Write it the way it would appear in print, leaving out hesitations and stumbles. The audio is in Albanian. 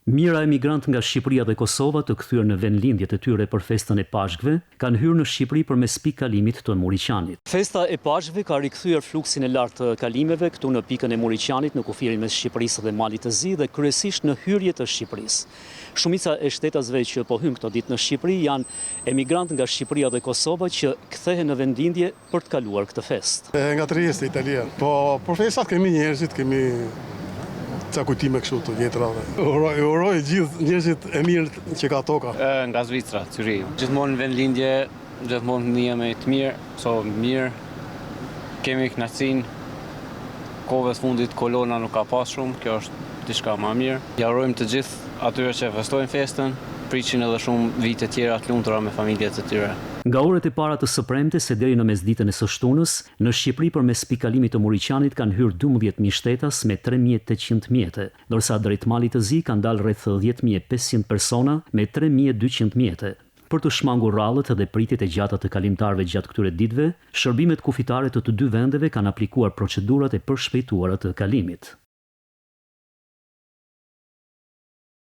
Mijëra emigrant nga Shqipëria dhe Kosova të kthyer në vendlindjet e tyre për festën e Pashkëve kanë hyrë në Shqipëri përmes pikë kalimit të Muriqanit. Festa e Pashkëve ka rikthyer fluksin e lartë të kalimeve këtu në pikën e Muriqanit në kufirin mes Shqipërisë dhe Malit të Zi dhe kryesisht në hyrje të Shqipërisë. Shumica e shtetasve që po hyn këto ditë në Shqipëri janë emigrant nga Shqipëria dhe Kosova që kthehen në vendlindje për të kaluar këtë festë. Nga Trieste, Italia. Po për festat kemi njerëzit, kemi ca kujtime kështu të vjetra. Uroj gjithë njerëzit e mirë që ka toka. Nga Zvicra, Zyrich. Gjithmonë në vendlindje, gjithmonë njëme të mirë, so mirë. Kemi kënaqësinë. Kohëve të fundit kolona nuk ka pas shumë, kjo është diçka më mirë. Ja urojmë të gjithë atyre që festojnë festën, priqin edhe shumë vite tjera të lumtura me familjet e tyre. Nga orët e para të së premtes e deri në mesditën e së shtunës, në Shqipëri përmes pikëkalimit të Muriqanit kanë hyrë 12.000 shtetas me 3.800 mjete, ndërsa drejt Malit të Zi kanë dalë rreth 10.500 persona me 3.200 mjete. Për të shmangur rallët dhe pritjet e gjata të kalimtarëve gjatë këtyre ditëve, shërbimet kufitare të dy vendeve kanë aplikuar procedurat e përshpejtuara të kalimit.